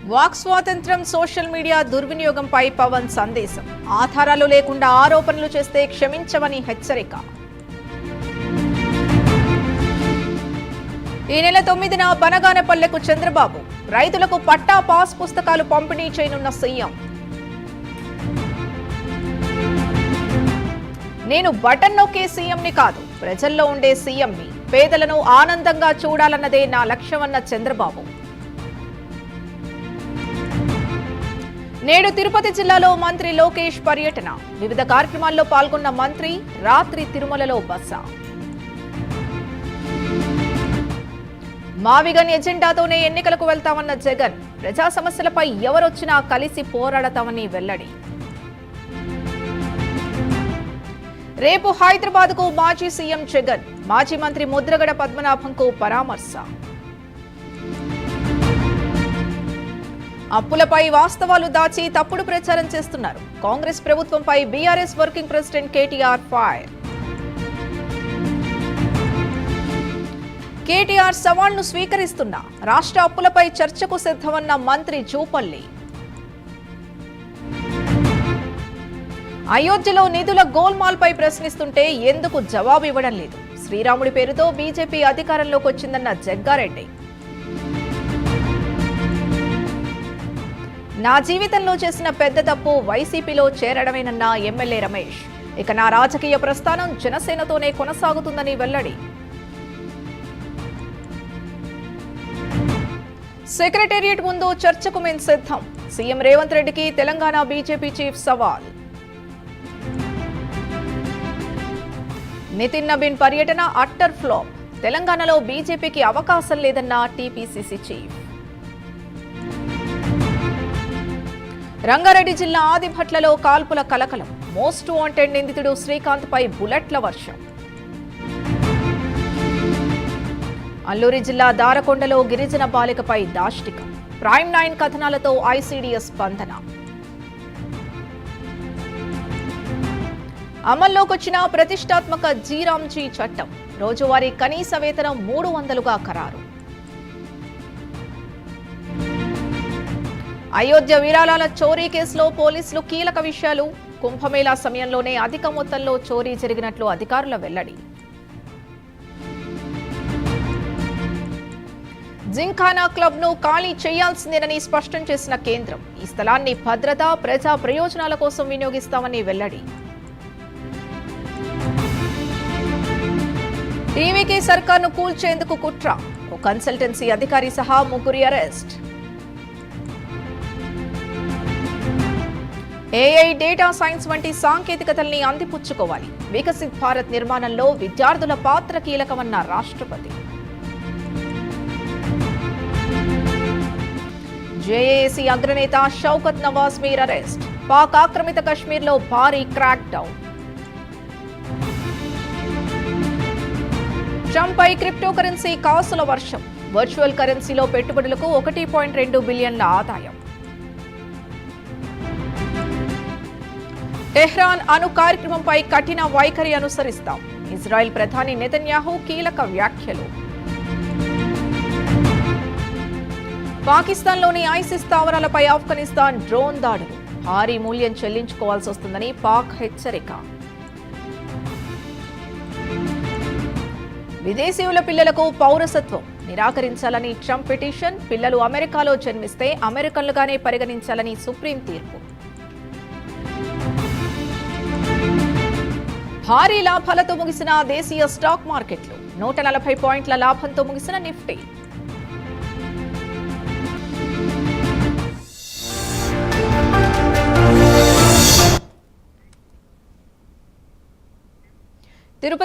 Walk స్వాతంత్ర్యం social media దుర్వినియోగంపై Pawan సందేశం. ఆధారాలు లేకుండా ఆరోపణలు చేస్తే క్షమించమని హెచ్చరిక. ఈ నెల 9న బనగానపల్లెకు చంద్రబాబు. రైతులకు పట్టా పాస్ పుస్తకాలు పంపిణీ చేయనున్న సీఎం. నేను బటన్ నొక్కే సీఎంని కాదు, ప్రజల్లో ఉండే సీఎంని. పేదలను ఆనందంగా చూడాలన్నదే నా లక్ష్యమన్న చంద్రబాబు. నేడు తిరుపతి జిల్లాలో మంత్రి లోకేష్ పర్యటన. వివిధ కార్యక్రమాల్లో పాల్గొన్న మంత్రి రాత్రి తిరుమలలో బస. మావిగన్ ఎజెండాతోనే ఎన్నికలకు వెళ్తామన్న జగన్. ప్రజా సమస్యలపై ఎవరొచ్చినా కలిసి పోరాడతామని వెల్లడి. రేపు హైదరాబాద్కు మాజీ సీఎం జగన్. మాజీ మంత్రి ముద్రగడ పద్మనాభంకు పరామర్శ. అప్పులపై వాస్తవాలు దాచి తప్పుడు ప్రచారం చేస్తున్నారు. కాంగ్రెస్ ప్రభుత్వంపై BRS working president KTR fire. KTR సవాల్ను స్వీకరిస్తున్నా. రాష్ట్ర అప్పులపై చర్చకు సిద్ధమన్న మంత్రి జూపల్లి. అయోధ్యలో నిధుల గోల్మాల్పై ప్రశ్నిస్తుంటే ఎందుకు జవాబు ఇవ్వడం లేదు? శ్రీరాముడి పేరుతో బీజేపీ అధికారంలోకి వచ్చిందన్న జగ్గారెడ్డి. నా జీవితంలో చేసిన పెద్ద తప్పు వైసీపీలో చేరడమేనన్న ఎమ్మెల్యే రమేష్. ఇక నా రాజకీయ ప్రస్థానం జనసేనతోనే కొనసాగుతుందని వెల్లడి. సెక్రటేరియట్ ముందు చర్చకు మేం సిద్ధం. సీఎం రేవంత్ రెడ్డికి తెలంగాణ బీజేపీ చీఫ్ సవాల్. నితిన్ నబీన్ పర్యటన అట్టర్ ఫ్లాప్. తెలంగాణలో బీజేపీకి అవకాశం లేదన్న టీపీసీసీ చీఫ్. రంగారెడ్డి జిల్లా ఆదిభట్లలో కాల్పుల కలకలం. మోస్ట్ వాంటెడ్ నిందితుడు శ్రీకాంత్ పై బుల్లెట్ల వర్షం. అల్లూరి జిల్లా దారకొండలో గిరిజన బాలికపై దాష్టికం. ప్రైమ్ 9 కథనాలతో ఐసీడీఎస్ స్పందన. అమల్లోకొచ్చిన ప్రతిష్టాత్మక జీరాంజీ చట్టం. రోజువారీ కనీస వేతనం 300గా ఖరారు. అయోధ్య విరాళాల చోరీ కేసులో పోలీసులు కీలక విషయాలు. కుంభమేళా సమయంలోనే అధిక మొత్తంలో చోరీ జరిగినట్లు అధికారుల వెల్లడి. జింఖానా క్లబ్ ను ఖాళీ చేయాల్సిందేనని స్పష్టం చేసిన కేంద్రం. ఈ స్థలాన్ని భద్రత, ప్రజా ప్రయోజనాల కోసం వినియోగిస్తామని వెల్లడి. టీవీకి సర్కార్ను కూల్చేందుకు కుట్ర. ఓ కన్సల్టెన్సీ అధికారి సహా 3 అరెస్ట్. ఏఐ, డేటా సైన్స్ వంటి సాంకేతికతల్ని అందిపుచ్చుకోవాలి. వికసిత్ భారత్ నిర్మాణంలో విద్యార్థుల పాత్ర కీలకమన్న రాష్ట్రపతి. జేఏసీ అగ్రనేత షౌకత్ నవాజ్ మీర్ అరెస్ట్. పాక్ ఆక్రమిత కశ్మీర్లో భారీ క్రాక్ డౌన్. ట్రంప్ పై క్రిప్టో కరెన్సీ కాసుల వర్షం. వర్చువల్ కరెన్సీలో పెట్టుబడులకు 1.2 బిలియన్ల ఆదాయం. టెహ్రాన్ అణు కార్యక్రమంపై కఠిన వైఖరి అనుసరిస్తాం. ఇజ్రాయెల్ ప్రధాని నెతన్యాహు కీలక వ్యాఖ్యలు. పాకిస్తాన్లోని ఐసిస్ స్థావరాలపై ఆఫ్ఘనిస్తాన్ డ్రోన్ దాడులు. భారీ మూల్యం చెల్లించుకోవాల్సి వస్తుందని పాక్ హెచ్చరిక. విదేశీయుల పిల్లలకు పౌరసత్వం నిరాకరించాలని ట్రంప్ పిటిషన్. పిల్లలు అమెరికాలో జన్మిస్తే అమెరికన్లుగానే పరిగణించాలని సుప్రీం తీర్పు. భారీ లాభాలతో ముగిసిన దేశీయ స్టాక్ మార్కెట్లు. 140 పాయింట్ల లాభంతో ముగిసిన నిఫ్టీ.